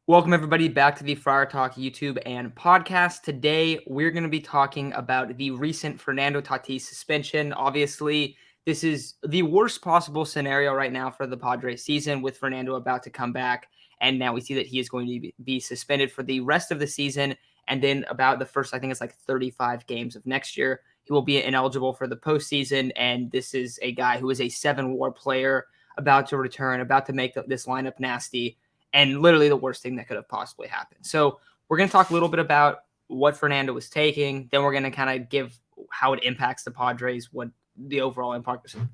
Welcome, everybody, back to the Friar Talk YouTube and podcast. Today, we're going to be talking about the recent Fernando Tatis suspension. Obviously, this is the worst possible scenario right now for the Padres season, with Fernando about to come back. And now we see that he is going to be suspended for the rest of the season. And then about the first, I think it's like 35 games of next year, he will be ineligible for the postseason. And this is a guy who is a 7-WAR player about to return, about to make this lineup nasty, and literally the worst thing that could have possibly happened. So we're going to talk a little bit about what Fernando was taking. Then we're going to kind of give how it impacts the Padres, what the overall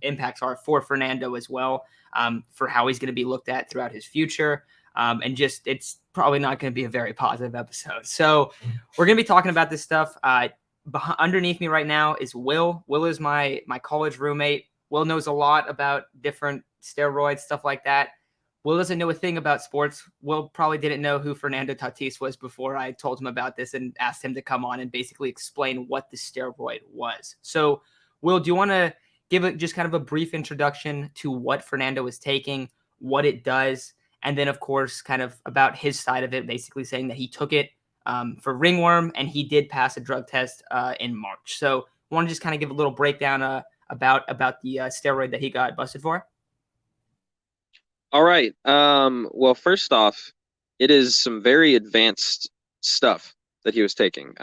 impacts are for Fernando as well, for how he's going to be looked at throughout his future. And just, it's probably not going to be a very positive episode. So we're going to be talking about this stuff. Underneath me right now is Will. Will is my college roommate. Will knows a lot about different steroids, stuff like that. Will doesn't know a thing about sports. Will probably didn't know who Fernando Tatis was before I told him about this and asked him to come on and basically explain what the steroid was. So, Will, do you want to give it just kind of a brief introduction to what Fernando is taking, what it does, and then, of course, kind of about his side of it, basically saying that he took it for ringworm and he did pass a drug test in March. So, I want to just kind of give a little breakdown about the steroid that he got busted for. All right. Well, first off, it is some very advanced stuff that he was taking.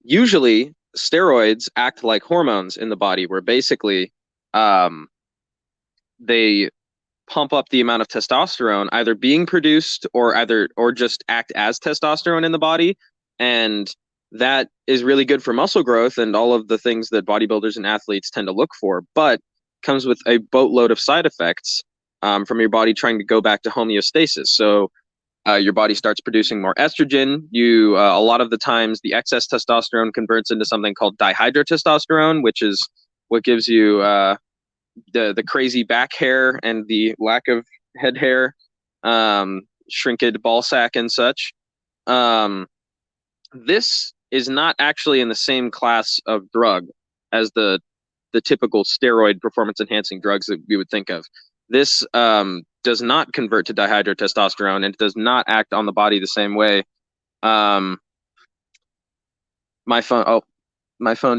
Usually, steroids act like hormones in the body, where basically they pump up the amount of testosterone either being produced or just act as testosterone in the body, and that is really good for muscle growth and all of the things that bodybuilders and athletes tend to look for, but comes with a boatload of side effects from your body trying to go back to homeostasis. So your body starts producing more estrogen. A lot of the times the excess testosterone converts into something called dihydrotestosterone, which is what gives you the crazy back hair and the lack of head hair, shrinkage ball sack and such. This is not actually in the same class of drug as the typical steroid performance enhancing drugs that we would think of. This does not convert to dihydrotestosterone, and it does not act on the body the same way. My phone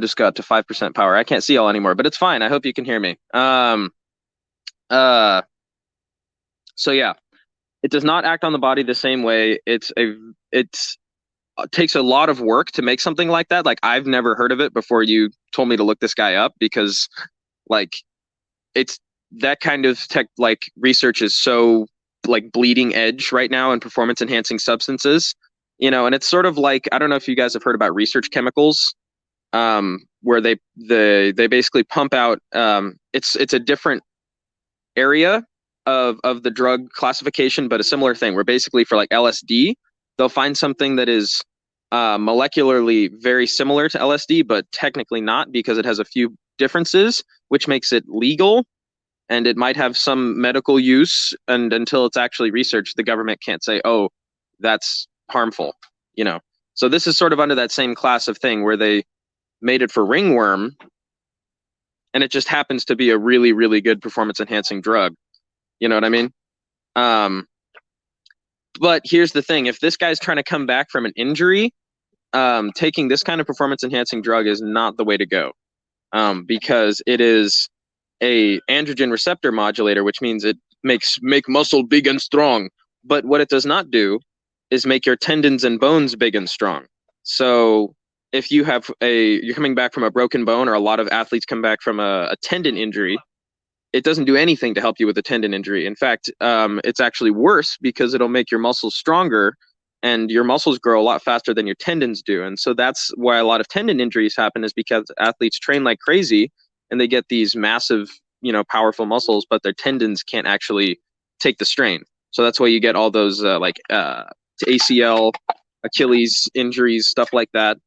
just got to 5% power. I can't see y'all anymore, but it's fine. I hope you can hear me. So yeah, it does not act on the body the same way. It takes a lot of work to make something like that. Like, I've never heard of it before you told me to look this guy up, because like it's that kind of research is so like bleeding edge right now in performance enhancing substances, and it's sort of like, I don't know if you guys have heard about research chemicals, where they basically pump out, it's a different area of the drug classification, but a similar thing, where basically for like LSD, they'll find something that is molecularly very similar to LSD, but technically not, because it has a few differences, which makes it legal. And it might have some medical use, and until it's actually researched, the government can't say, oh, that's harmful, So this is sort of under that same class of thing, where they made it for ringworm, and it just happens to be a really, really good performance-enhancing drug. You know what I mean? But here's the thing. If this guy's trying to come back from an injury, taking this kind of performance-enhancing drug is not the way to go, because it is a androgen receptor modulator, which means it make muscle big and strong. But what it does not do is make your tendons and bones big and strong. So if you're coming back from a broken bone, or a lot of athletes come back from a tendon injury, it doesn't do anything to help you with a tendon injury. In fact, it's actually worse, because it'll make your muscles stronger, and your muscles grow a lot faster than your tendons do. And so that's why a lot of tendon injuries happen, is because athletes train like crazy and they get these massive, powerful muscles, but their tendons can't actually take the strain. So that's why you get all those ACL, Achilles injuries, stuff like that.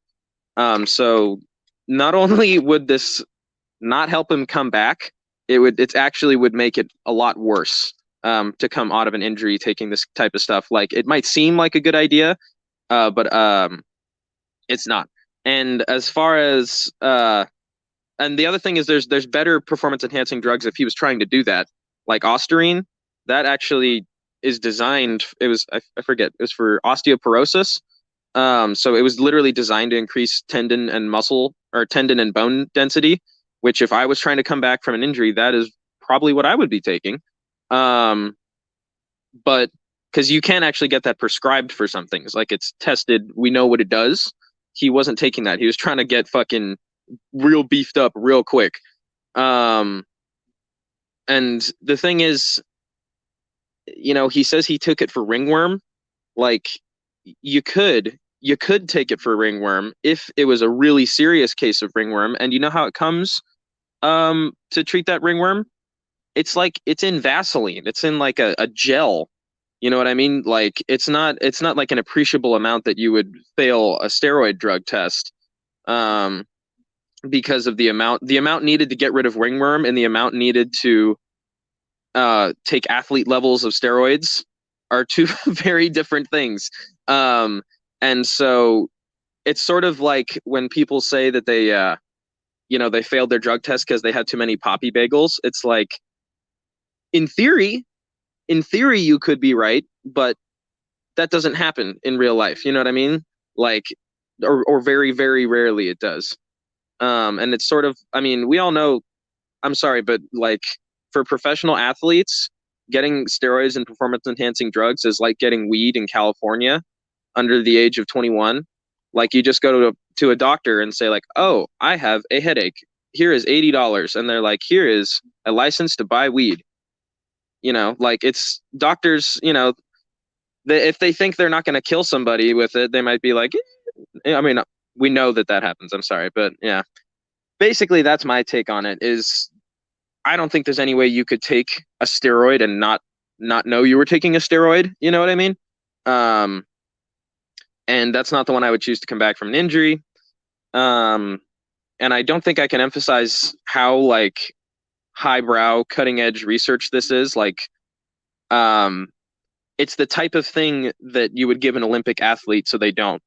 So not only would this not help him come back, it actually would make it a lot worse to come out of an injury taking this type of stuff. Like, it might seem like a good idea, but it's not. And as far as and the other thing is, there's better performance enhancing drugs if he was trying to do that, like Ostarine. That actually is designed. It was I forget. It was for osteoporosis. So it was literally designed to increase tendon and muscle or tendon and bone density. Which, if I was trying to come back from an injury, that is probably what I would be taking. But because you can actually get that prescribed for some things, like it's tested, we know what it does. He wasn't taking that. He was trying to get fucking real beefed up real quick. And the thing is, he says he took it for ringworm. Like you could take it for ringworm if it was a really serious case of ringworm. And you know how it comes to treat that ringworm? It's like it's in Vaseline. It's in like a gel. You know what I mean? Like it's not like an appreciable amount that you would fail a steroid drug test. Because of the amount needed to get rid of ringworm and the amount needed to take athlete levels of steroids are two very different things. And so it's sort of like when people say that they failed their drug test because they had too many poppy bagels. It's like, in theory, you could be right, but that doesn't happen in real life. You know what I mean? Like, or very, very rarely it does. And it's sort of, I mean, we all know, I'm sorry, but like for professional athletes, getting steroids and performance enhancing drugs is like getting weed in California under the age of 21. Like you just go to a doctor and say like, oh, I have a headache. Here is $80. And they're like, here is a license to buy weed. Like it's doctors, if they think they're not going to kill somebody with it, they might be like, I mean, we know that happens. I'm sorry. But yeah, basically that's my take on it is I don't think there's any way you could take a steroid and not know you were taking a steroid. You know what I mean? And that's not the one I would choose to come back from an injury. And I don't think I can emphasize how like highbrow, cutting edge research this is. Like, it's the type of thing that you would give an Olympic athlete so they don't,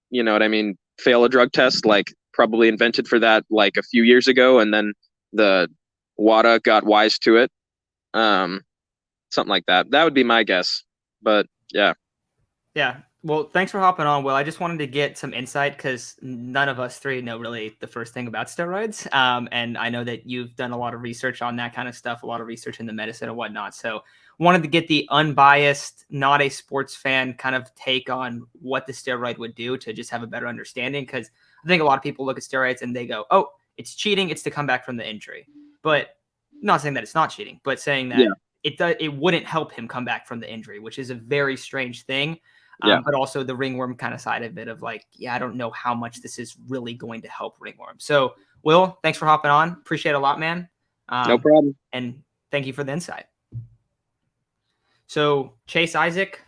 you know what I mean, fail a drug test. Like probably invented for that like a few years ago, and then the WADA got wise to it. Something like that. That would be my guess. But yeah. Yeah. Well, thanks for hopping on, Will. I just wanted to get some insight because none of us three know really the first thing about steroids. And I know that you've done a lot of research on that kind of stuff, a lot of research in the medicine and whatnot. So wanted to get the unbiased, not a sports fan kind of take on what the steroid would do to just have a better understanding. Because I think a lot of people look at steroids and they go, oh, it's cheating. It's to come back from the injury. But not saying that it's not cheating, but saying that it wouldn't help him come back from the injury, which is a very strange thing. But also the ringworm kind of side of it of like, yeah, I don't know how much this is really going to help ringworm. So, Will, thanks for hopping on. Appreciate it a lot, man. No problem. And thank you for the insight. So, Chase Isaac,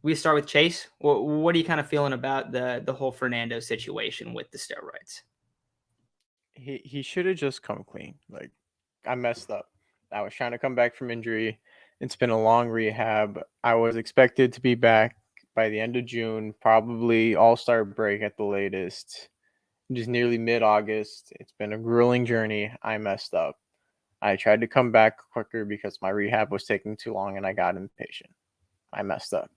we start with Chase. What are you kind of feeling about the whole Fernando situation with the steroids? He should have just come clean. Like, I messed up. I was trying to come back from injury. It's been a long rehab. I was expected to be back by the end of June, probably all-star break at the latest. Just nearly mid-August. It's been a grueling journey. I messed up. I tried to come back quicker because my rehab was taking too long and I got impatient. I messed up.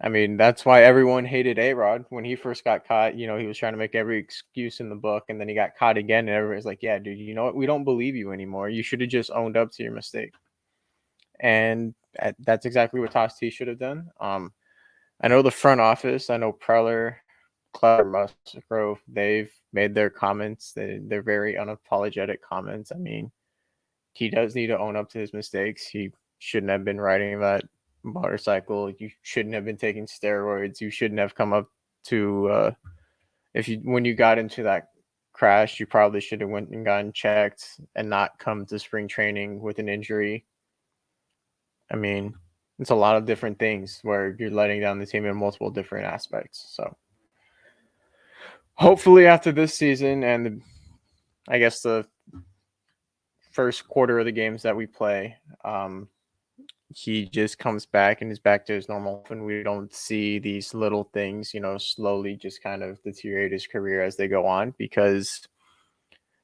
I mean, that's why everyone hated A-Rod when he first got caught. He was trying to make every excuse in the book, and then he got caught again, and everybody's like, yeah, dude, you know what? We don't believe you anymore. You should have just owned up to your mistake. And that's exactly what Tatis should have done. I know the front office, I know Preller, Clever, Musgrove, they've made their comments. They're very unapologetic comments. I mean, he does need to own up to his mistakes. He shouldn't have been riding that motorcycle. You shouldn't have been taking steroids. You shouldn't have come up to when you got into that crash, you probably should have went and gotten checked and not come to spring training with an injury. I mean, it's a lot of different things where you're letting down the team in multiple different aspects. So hopefully after this season and I guess the first quarter of the games that we play, he just comes back and is back to his normal, and we don't see these little things, slowly just kind of deteriorate his career as they go on, because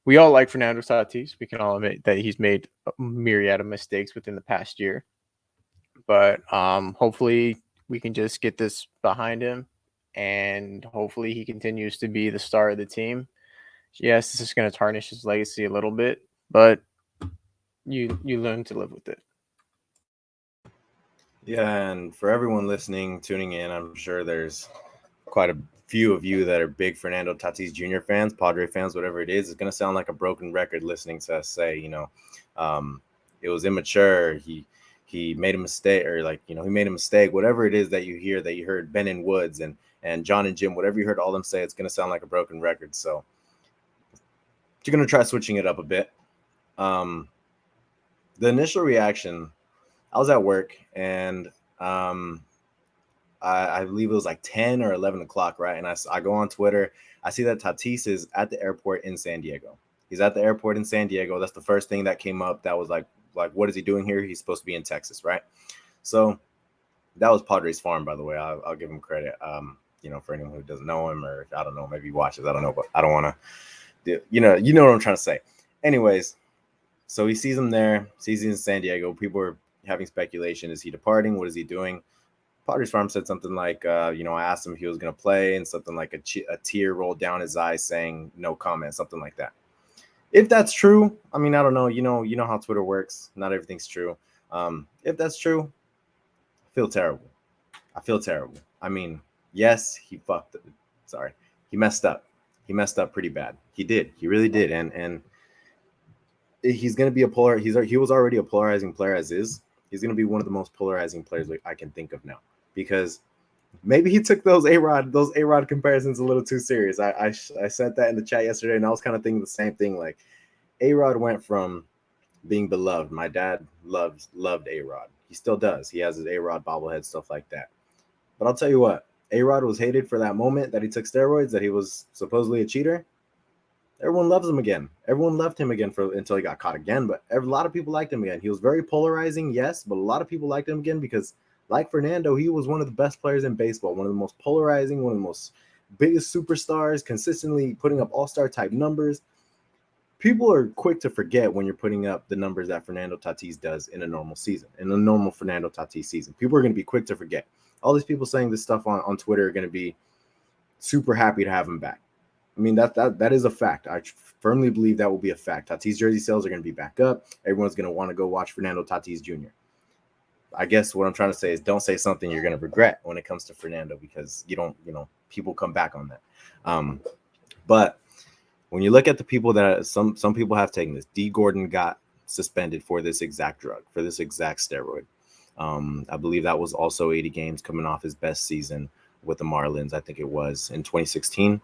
we all like Fernando Tatis. We can all admit that he's made a myriad of mistakes within the past year. but hopefully we can just get this behind him, and hopefully he continues to be the star of the team. Yes, this is going to tarnish his legacy a little bit, but you learn to live with it. Yeah, and for everyone listening, tuning in, I'm sure there's quite a few of you that are big Fernando Tatis Jr. fans, Padre fans, whatever it is. It's going to sound like a broken record listening to us say, it was immature. He made a mistake, or he made a mistake. Whatever it is that you hear, that you heard Ben and Woods and John and Jim, whatever you heard all them say, it's going to sound like a broken record. So you're going to try switching it up a bit. The initial reaction, I was at work, and I believe it was like 10 or 11 o'clock, right? And I go on Twitter. I see that Tatis is at the airport in San Diego. He's at the airport in San Diego. That's the first thing that came up. That was like, what is he doing here? He's supposed to be in Texas, right? So that was Padres Farm, by the way. I'll give him credit. For anyone who doesn't know him, or I don't know, maybe he watches. I don't know, but I don't want to. You know what I'm trying to say. Anyways, so he sees him there. Sees him in San Diego. People are having speculation. Is he departing? What is he doing? Padres Farm said something like, I asked him if he was going to play, and something like a tear rolled down his eye saying no comment, something like that. If that's true, I mean, I don't know. You know how Twitter works. Not everything's true. If that's true, I feel terrible. I mean, yes, he fucked it. Sorry. He messed up. He messed up pretty bad. He did. He really did. And he's going to be he was already a polarizing player as is. He's going to be one of the most polarizing players I can think of now, because maybe he took those A-Rod comparisons a little too serious. I said that in the chat yesterday, and I was kind of thinking the same thing. Like, A-Rod went from being beloved. My dad loved A-Rod. He still does. He has his A-Rod bobblehead, stuff like that. But I'll tell you what, A-Rod was hated for that moment that he took steroids, that he was supposedly a cheater. Everyone loves him again. Everyone loved him again until he got caught again. But a lot of people liked him again. He was very polarizing, yes, but a lot of people liked him again because, like Fernando, he was one of the best players in baseball, one of the most polarizing, one of the most biggest superstars, consistently putting up all-star type numbers. People are quick to forget when you're putting up the numbers that Fernando Tatis does in a normal season, in a normal Fernando Tatis season. People are going to be quick to forget. All these people saying this stuff on Twitter are going to be super happy to have him back. I mean, that is a fact. I firmly believe that will be a fact. Tatis jersey sales are going to be back up. Everyone's going to want to go watch Fernando Tatis Jr. I guess what I'm trying to say is, don't say something you're going to regret when it comes to Fernando, because people come back on that. But when you look at the people that some people have taken this, D. Gordon got suspended for this exact drug, for this exact steroid. I believe that was also 80 games coming off his best season with the Marlins. I think it was in 2016.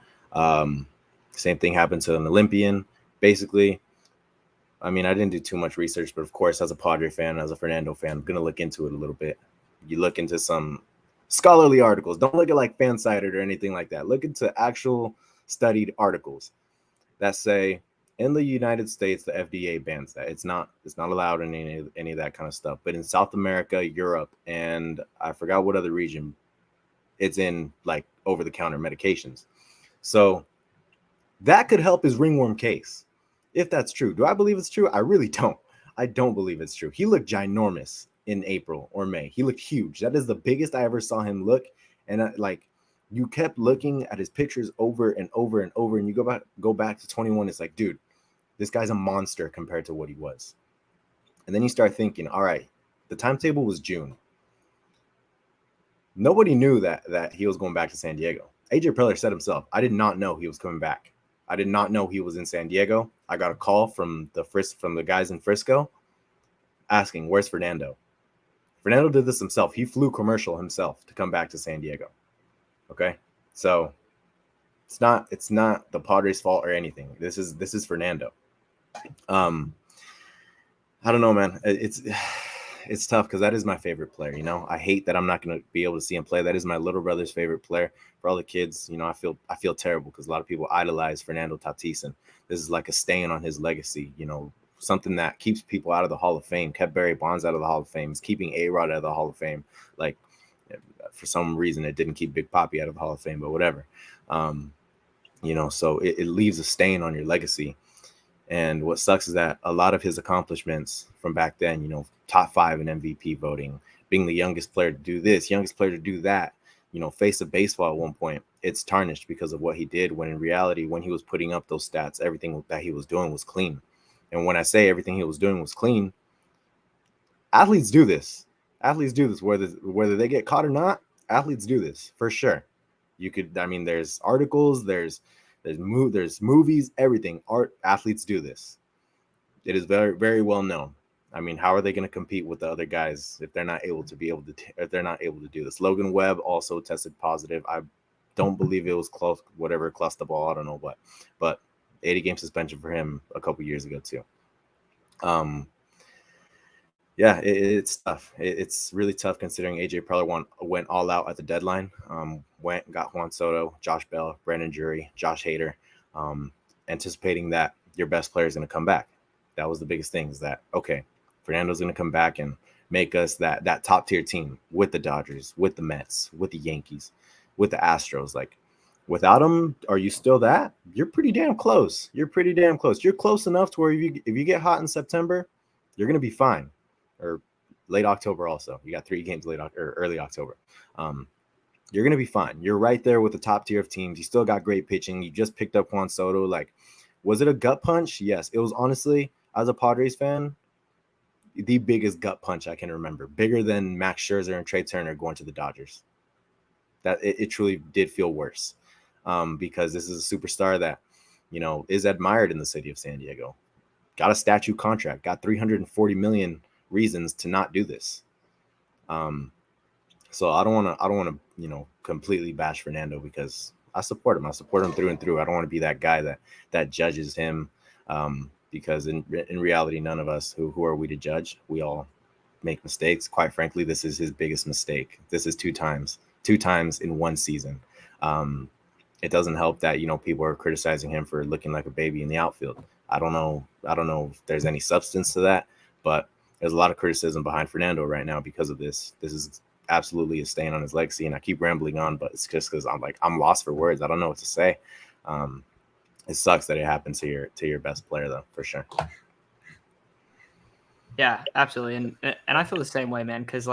Same thing happened to an Olympian. Basically, I mean, I didn't do too much research, but of course, as a Padre fan, as a Fernando fan, I'm going to look into it a little bit. You look into some scholarly articles. Don't look at like FanSided or anything like that. Look into actual studied articles that say in the United States, the FDA bans that. It's not allowed in any of that kind of stuff. But in South America, Europe, and I forgot what other region, it's in like over-the-counter medications. So that could help his ringworm case, if that's true. Do I believe it's true? I really don't. I don't believe it's true. He looked ginormous in April or May. He looked huge. That is the biggest I ever saw him look. And you kept looking at his pictures over and over and over, and you go back to 21. It's like, dude, this guy's a monster compared to what he was. And then you start thinking, all right, the timetable was June. Nobody knew that he was going back to San Diego. AJ Preller said himself, I did not know he was coming back. I did not know he was in San Diego. I got a call from the guys in Frisco asking, where's Fernando? Fernando did this himself. He flew commercial himself to come back to San Diego. Okay? So it's not the Padres' fault or anything. This is Fernando. I don't know, man. It's tough because that is my favorite player. I hate that I'm not going to be able to see him play. That is my little brother's favorite player. For all the kids, I feel terrible because a lot of people idolize Fernando Tatis, and this is like a stain on his legacy. Something that keeps people out of the Hall of Fame, kept Barry Bonds out of the Hall of Fame, is keeping A-Rod out of the Hall of Fame. Like, for some reason, it didn't keep Big Papi out of the Hall of Fame, but whatever. So it leaves a stain on your legacy. And what sucks is that a lot of his accomplishments from back then, top 5 in MVP voting, being the youngest player to do this, youngest player to do that, face of baseball at one point. It's tarnished because of what he did, when in reality, when he was putting up those stats, everything that he was doing was clean. And when I say everything he was doing was clean, athletes do this. Athletes do this, whether they get caught or not. Athletes do this for sure. There's articles, there's movies, everything. Athletes do this. It is very, very well known. How are they going to compete with the other guys if they're not able to do this? Logan Webb also tested positive. I don't believe it was close, whatever, Clostebol, I don't know what, but 80-game suspension for him a couple years ago too. Yeah, it's tough. It's really tough considering AJ Preller went all out at the deadline. Went and got Juan Soto, Josh Bell, Brandon Drury, Josh Hader, anticipating that your best player is going to come back. That was the biggest thing, is that, okay, Fernando's going to come back and make us that top tier team with the Dodgers, with the Mets, with the Yankees, with the Astros. Like, without him, are you still that? You're pretty damn close. You're close enough to where if you get hot in September, you're going to be fine. Or late October also. You got 3 games early October. You're going to be fine. You're right there with the top tier of teams. You still got great pitching. You just picked up Juan Soto. Like, was it a gut punch? Yes. It was, honestly, as a Padres fan, the biggest gut punch I can remember. Bigger than Max Scherzer and Trey Turner going to the Dodgers. That it truly did feel worse. Because this is a superstar that, is admired in the city of San Diego. Got a statue contract. Got $340 million reasons to not do this. So I don't want to completely bash Fernando, because I support him through and through. I don't want to be that guy that judges him, because in reality, none of us, who are we to judge? We all make mistakes. Quite frankly, this is his biggest mistake. This is two times in one season. It doesn't help that people are criticizing him for looking like a baby in the outfield. I don't know if there's any substance to that, but there's a lot of criticism behind Fernando right now because of this. This is absolutely a stain on his legacy, and I keep rambling on, but it's just because I'm lost for words. I don't know what to say. It sucks that it happened to your best player, though, for sure. Yeah, absolutely, and I feel the same way, man. Because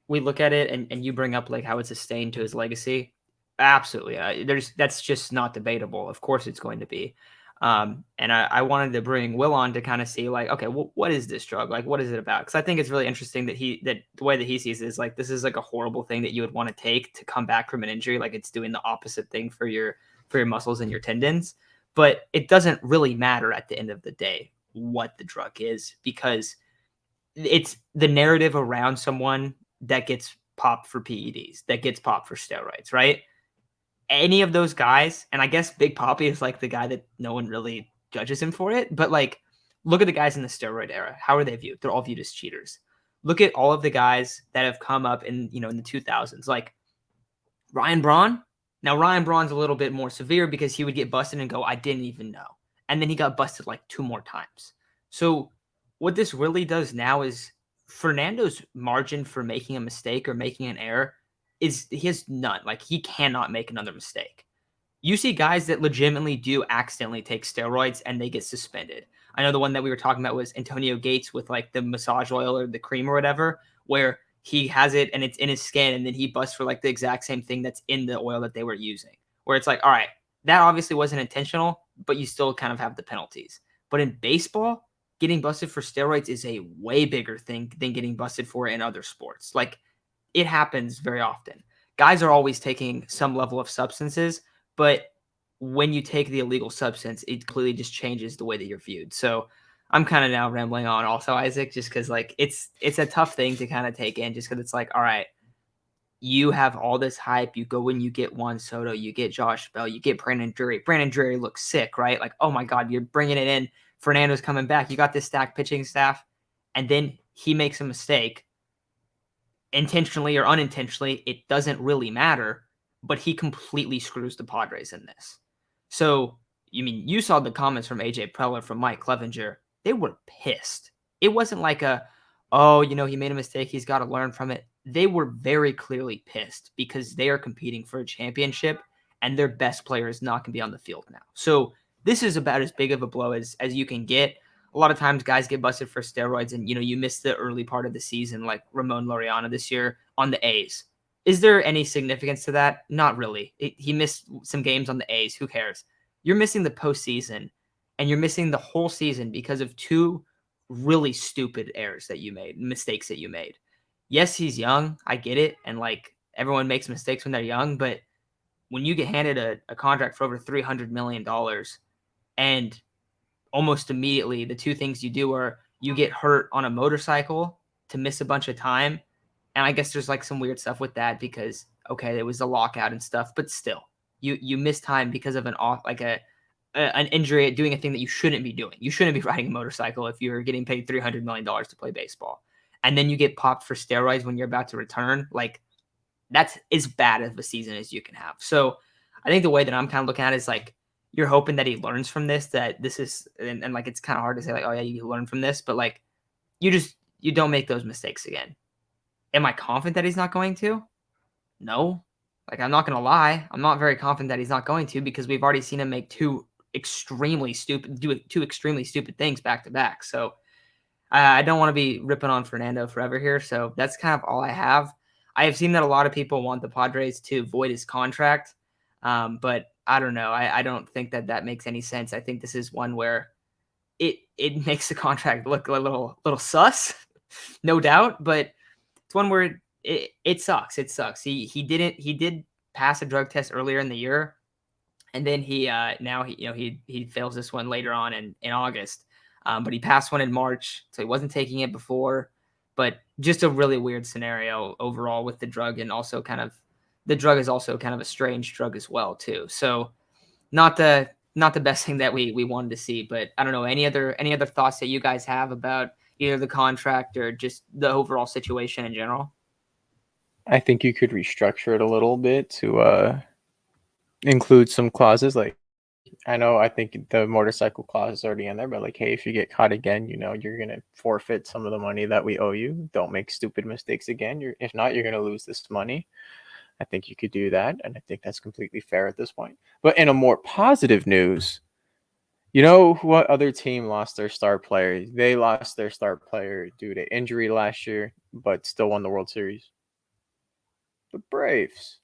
we look at it, and you bring up how it's a stain to his legacy. Absolutely, that's just not debatable. Of course, it's going to be. And I wanted to bring Will on to kind of see okay, well, what is this drug? What is it about? Because I think it's really interesting that the way that he sees it is this is a horrible thing that you would want to take to come back from an injury. It's doing the opposite thing for your muscles and your tendons. But it doesn't really matter at the end of the day what the drug is, because it's the narrative around someone that gets popped for PEDs, that gets popped for steroids, right? Any of those guys, and I guess Big Papi is the guy that no one really judges him for it, but look at the guys in the steroid era. How are they viewed? They're all viewed as cheaters. Look at all of the guys that have come up in the 2000s, Ryan Braun. Now Ryan Braun's a little bit more severe because he would get busted and go, I didn't even know. And then he got busted 2 more times. So what this really does now is Fernando's margin for making a mistake or making an error he has none. He cannot make another mistake. You see guys that legitimately do accidentally take steroids and they get suspended. I know the one that we were talking about was Antonio Gates with the massage oil or the cream or whatever, where he has it and it's in his skin, and then he busts for the exact same thing that's in the oil that they were using, where it's all right, that obviously wasn't intentional, but you still kind of have the penalties. But in baseball, getting busted for steroids is a way bigger thing than getting busted for it in other sports. It happens very often. Guys are always taking some level of substances, but when you take the illegal substance, it clearly just changes the way that you're viewed. So I'm kind of now rambling on also, Isaac, just because it's a tough thing to kind of take in, just because it's all right, you have all this hype. You go and you get Juan Soto, you get Josh Bell, you get Brandon Drury. Brandon Drury looks sick, right? Oh my God, you're bringing it in. Fernando's coming back. You got this stacked pitching staff, and then he makes a mistake. Intentionally or unintentionally, it doesn't really matter, but he completely screws the Padres in this. So, you saw the comments from AJ Preller, from Mike Clevenger. They were pissed. It wasn't he made a mistake, he's got to learn from it. They were very clearly pissed because they are competing for a championship and their best player is not going to be on the field now. So this is about as big of a blow as you can get. a lot of times guys get busted for steroids and, you miss the early part of the season, like Ramon Laureano this year on the A's. Is there any significance to that? Not really. He missed some games on the A's. Who cares? You're missing the postseason, and you're missing the whole season because of 2 really stupid errors that you made, mistakes that you made. Yes, he's young. I get it. And like everyone makes mistakes when they're young, but when you get handed a contract for over $300 million and almost immediately the 2 things you do are you get hurt on a motorcycle to miss a bunch of time. And I guess there's like some weird stuff with that because, okay, there was a lockout and stuff, but still you miss time because of an injury, doing a thing that you shouldn't be doing. You shouldn't be riding a motorcycle if you're getting paid $300 million to play baseball. And then you get popped for steroids when you're about to return. Like, that's as bad of a season as you can have. So I think the way that I'm kind of looking at it is like, you're hoping that he learns from this, that this is, and like, it's kind of hard to say like, oh yeah, you learn from this, but like, you don't make those mistakes again. Am I confident that he's not going to? No. Like, I'm not going to lie. I'm not very confident that he's not going to because we've already seen him make two extremely stupid things back to back. So I don't want to be ripping on Fernando forever here. So that's kind of all I have. I have seen that a lot of people want the Padres to void his contract. But I don't know. I don't think that makes any sense. I think this is one where it makes the contract look a little sus, no doubt. But it's one where it sucks. It sucks. He did pass a drug test earlier in the year, and then he fails this one later on in August. But he passed one in March, so he wasn't taking it before. But just a really weird scenario overall with the drug, and also the drug is also kind of a strange drug as well too. So not the best thing that we wanted to see. But I don't know, any other thoughts that you guys have about either the contract or just the overall situation in general? I think you could restructure it a little bit to include some clauses. Like, I think the motorcycle clause is already in there, but like, hey, if you get caught again, you're going to forfeit some of the money that we owe you. Don't make stupid mistakes again. If not, you're going to lose this money. I think you could do that, and I think that's completely fair at this point. But in a more positive news, what other team lost their star player? They lost their star player due to injury last year, but still won the World Series. The Braves.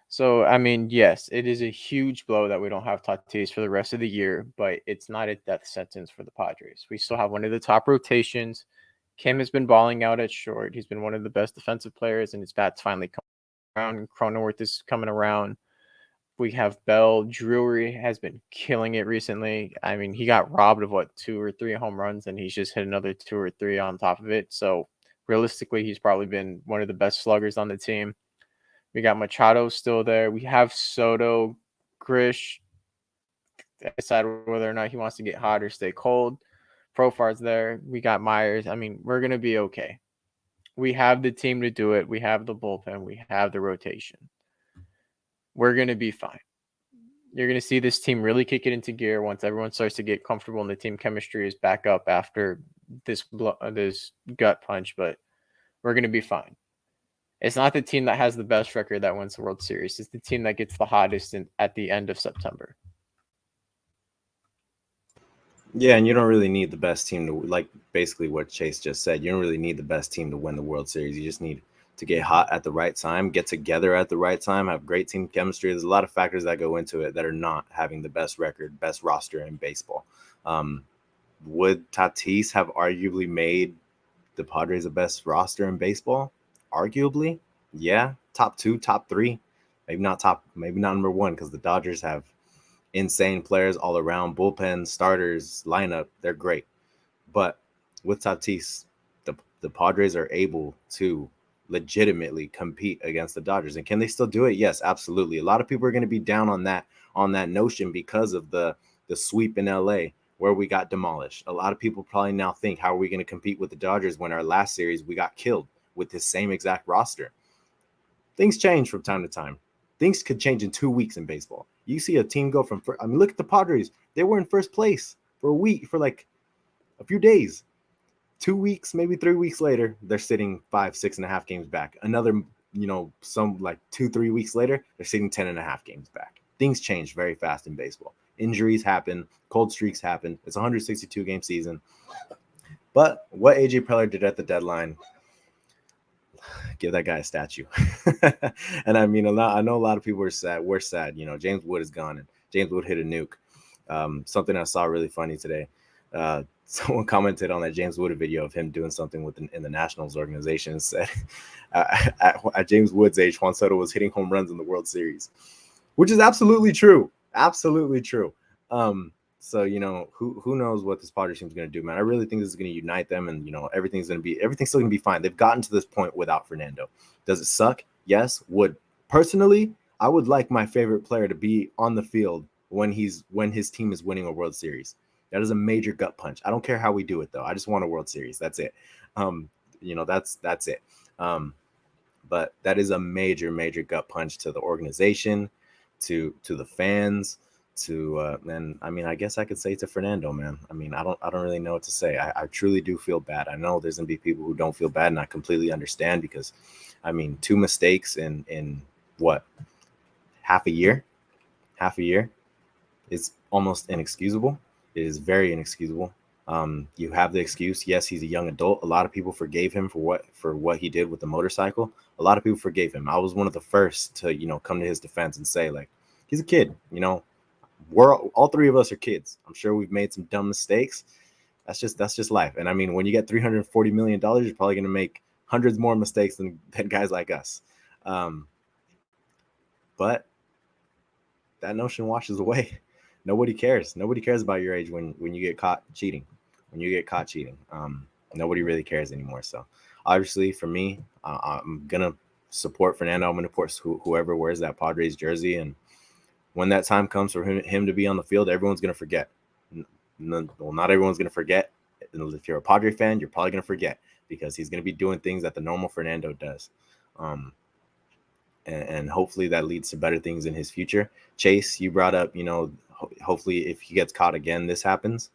So, I mean, yes, it is a huge blow that we don't have Tatis for the rest of the year, but it's not a death sentence for the Padres. We still have one of the top rotations. Kim has been balling out at short. He's been one of the best defensive players, and his bat's finally coming around. Cronenworth is coming around. We have Bell. Drury has been killing it recently. I mean, he got robbed of 2 or 3 home runs, and he's just hit another 2 or 3 on top of it. So realistically, he's probably been one of the best sluggers on the team. We got Machado still there. We have Soto, Grish. Decide whether or not he wants to get hot or stay cold. Profar's there. We got Myers. I mean, we're going to be okay. We have the team to do it. We have the bullpen. We have the rotation. We're going to be fine. You're going to see this team really kick it into gear once everyone starts to get comfortable and the team chemistry is back up after this gut punch, but we're going to be fine. It's not the team that has the best record that wins the World Series. It's the team that gets the hottest at the end of September. Yeah, and you don't really need the best team to, like basically what Chase just said. You don't really need the best team to win the World Series. You just need to get hot at the right time, get together at the right time, have great team chemistry. There's a lot of factors that go into it that are not having the best record, best roster in baseball. Would Tatis have arguably made the Padres the best roster in baseball? Arguably, yeah. Top 2, top 3, maybe not number 1, because the Dodgers have insane players all around, bullpen, starters, lineup. They're great. But with Tatis, the Padres are able to legitimately compete against the Dodgers. And can they still do it? Yes, absolutely. A lot of people are going to be down on that notion because of the sweep in LA where we got demolished. A lot of people probably now think, how are we going to compete with the Dodgers when our last series we got killed with this same exact roster? Things change from time to time. Things could change in 2 weeks in baseball. You see a team go from look at the Padres. They were in first place for a week, for like a few days. 2 weeks, maybe 3 weeks later, they're sitting 5-6.5 games back. Another, some like 2-3 weeks later, they're sitting 10.5 games back. Things change very fast in baseball. Injuries happen. Cold streaks happen. It's a 162 game season. But what AJ Preller did at the deadline, give that guy a statue. And I mean, I know a lot of people are sad. We're sad. You know, James Wood is gone, and James Wood hit a nuke. Something I saw really funny today. Someone commented on that James Wood video of him doing something in the Nationals organization and said, at James Wood's age, Juan Soto was hitting home runs in the World Series, which is absolutely true. Absolutely true. So, you know, who knows what this Padres team is going to do, man. I really think this is going to unite them, and, you know, everything's still going to be fine. They've gotten to this point without Fernando. Does it suck? Yes. Personally, I would like my favorite player to be on the field when his team is winning a World Series. That is a major gut punch. I don't care how we do it, though. I just want a World Series. That's it. You know, that's it. But that is a major, major gut punch to the organization, to the fans, and I mean, I guess I could say to Fernando, man. I mean, I don't really know what to say. I truly do feel bad. I know there's gonna be people who don't feel bad, and I completely understand, because I mean, 2 mistakes in what, half a year is almost inexcusable. It is very inexcusable. You have the excuse. Yes, he's a young adult. A lot of people forgave him for what he did with the motorcycle. A lot of people forgave him. I was one of the first to, you know, come to his defense and say, like, he's a kid. You know, all 3 of us are kids. I'm sure we've made some dumb mistakes. That's just life. And I mean, when you get $340 million, you're probably going to make hundreds more mistakes than guys like us. But that notion washes away. Nobody cares. Nobody cares about your age when you get caught cheating. Nobody really cares anymore. So obviously for me, I'm going to support Fernando. I'm going to support whoever wears that Padres jersey. And when that time comes for him to be on the field, everyone's going to forget. Well, not everyone's going to forget. If you're a Padre fan, you're probably going to forget, because he's going to be doing things that the normal Fernando does. And hopefully that leads to better things in his future. Chase, you brought up, you know, hopefully if he gets caught again, this happens.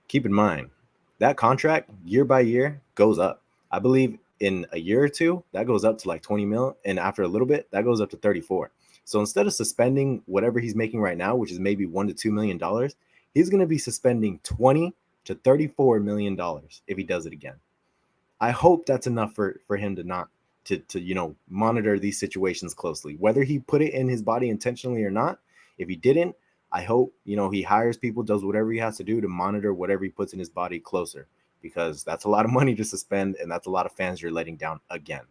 Keep in mind, that contract year by year goes up. I believe in a year or two, that goes up to like 20 mil. And after a little bit, that goes up to 34. So instead of suspending whatever he's making right now, which is maybe $1 to $2 million, he's going to be suspending $20 to $34 million if he does it again. I hope that's enough for him to you know, monitor these situations closely, whether he put it in his body intentionally or not. If he didn't, I hope, you know, he hires people, does whatever he has to do to monitor whatever he puts in his body closer, because that's a lot of money to suspend, and that's a lot of fans you're letting down again.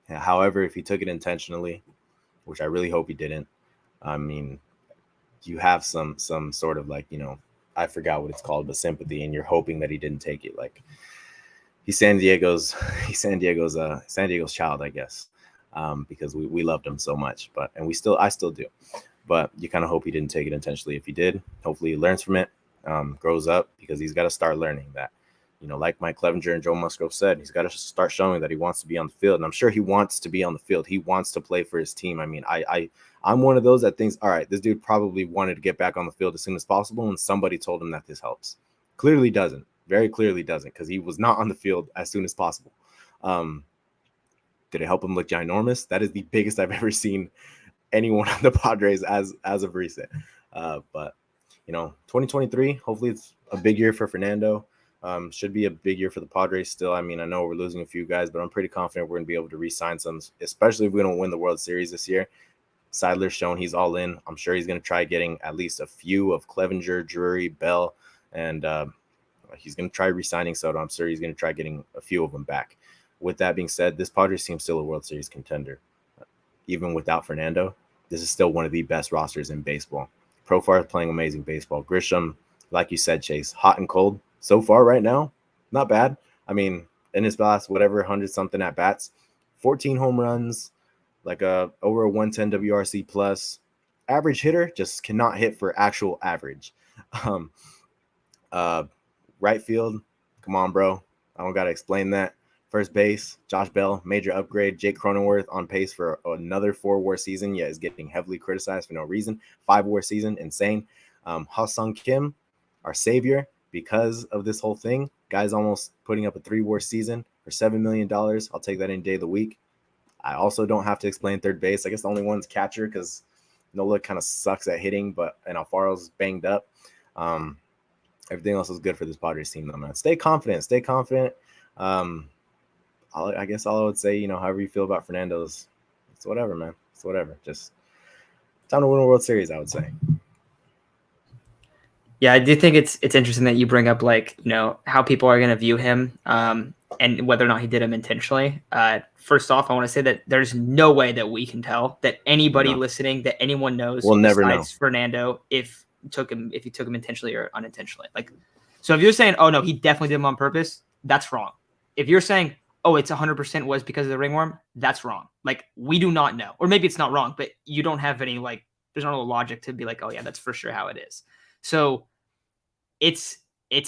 However, if he took it intentionally, which I really hope he didn't, I mean, you have some sort of, like, you know, I forgot what it's called, but sympathy, and you're hoping that he didn't take it. Like, he's San Diego's child, I guess, because we loved him so much, I still do. But you kind of hope he didn't take it intentionally. If he did, hopefully he learns from it, grows up, because he's got to start learning that, you know, like Mike Clevenger and Joe Musgrove said, he's got to start showing that he wants to be on the field. And I'm sure he wants to be on the field. He wants to play for his team. I mean, I'm one of those that thinks, all right, this dude probably wanted to get back on the field as soon as possible, and somebody told him that this helps. Clearly doesn't. Very clearly doesn't, because he was not on the field as soon as possible. Did it help him look ginormous? That is the biggest I've ever seen anyone on the Padres as of recent. But, you know, 2023, hopefully it's a big year for Fernando. Should be a big year for the Padres still. I mean, I know we're losing a few guys, but I'm pretty confident we're going to be able to re-sign some, especially if we don't win the World Series this year. Seidler's shown he's all in. I'm sure he's going to try getting at least a few of Clevenger, Drury, Bell, and he's going to try re-signing Soto. I'm sure he's going to try getting a few of them back. With that being said, this Padres team is still a World Series contender. Even without Fernando, this is still one of the best rosters in baseball. Profar is playing amazing baseball. Grisham, like you said, Chase, hot and cold. So far right now, not bad. I mean, in his last, 100-something at bats, 14 home runs, like over a 110 WRC plus. Average hitter, just cannot hit for actual average. Right field, come on, bro. I don't got to explain that. First base, Josh Bell, major upgrade. Jake Cronenworth on pace for another 4-WAR season, yet is getting heavily criticized for no reason. 5-WAR season, insane. Ha-Sung Kim, our savior, because of this whole thing. Guy's almost putting up a 3-WAR season for $7 million. I'll take that any day of the week. I also don't have to explain third base. I guess the only one's catcher, because Nola kind of sucks at hitting, but and Alfaro's banged up. Everything else is good for this Padres team, though, man. Stay confident. Stay confident. I guess all I would say, you know, however you feel about Fernando's, it's whatever, man. It's whatever. Just time to win a World Series, I would say. Yeah, I do think it's interesting that you bring up, like, you know, how people are going to view him, and whether or not he did them intentionally. First off, I want to say that there's no way that we can tell, that anybody listening, that anyone knows, we'll never know, Fernando, if he took him intentionally or unintentionally. Like, so if you're saying, oh no, he definitely did them on purpose, that's wrong. If you're saying, oh, it's 100% was because of the ringworm, that's wrong. Like, we do not know, or maybe it's not wrong, but you don't have any, like, there's no logic to be like, oh yeah, that's for sure how it is. So it's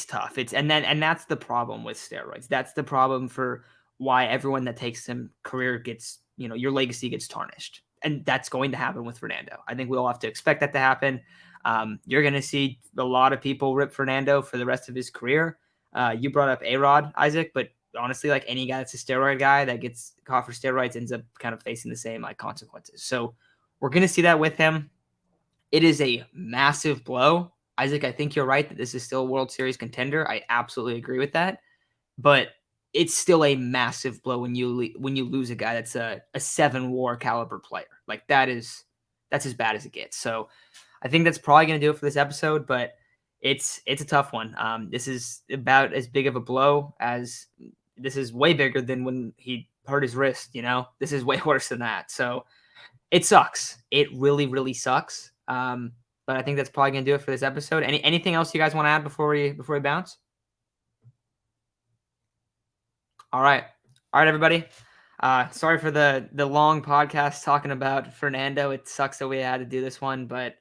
tough. And that's the problem with steroids. That's the problem for why everyone that takes them career gets, you know, your legacy gets tarnished. And that's going to happen with Fernando. I think we all have to expect that to happen. You're going to see a lot of people rip Fernando for the rest of his career. You brought up A-Rod, Isaac, but honestly, like, any guy that's a steroid guy that gets caught for steroids ends up kind of facing the same, like, consequences. So we're going to see that with him. It is a massive blow. Isaac, I think you're right that this is still a World Series contender. I absolutely agree with that. But it's still a massive blow when you lose a guy that's a 7-WAR caliber player. Like, that's as bad as it gets. So I think that's probably going to do it for this episode, but it's a tough one. This is about as big of a blow as this is way bigger than when he hurt his wrist, you know? This is way worse than that. So it sucks. It really, really sucks. But I think that's probably going to do it for this episode. Anything else you guys want to add before we bounce? All right, everybody. Sorry for the long podcast talking about Fernando. It sucks that we had to do this one, but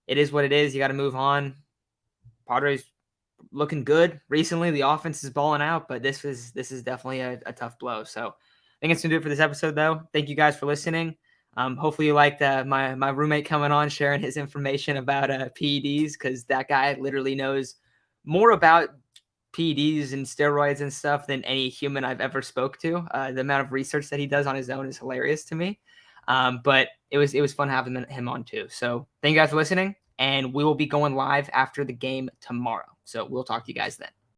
it is what it is. You got to move on. Padres looking good recently. The offense is balling out, but this is definitely a tough blow. So I think it's going to do it for this episode, though. Thank you guys for listening. Hopefully you liked my roommate coming on, sharing his information about PEDs, because that guy literally knows more about PEDs and steroids and stuff than any human I've ever spoke to. The amount of research that he does on his own is hilarious to me. But it was fun having him on too. So thank you guys for listening, and we will be going live after the game tomorrow. So we'll talk to you guys then.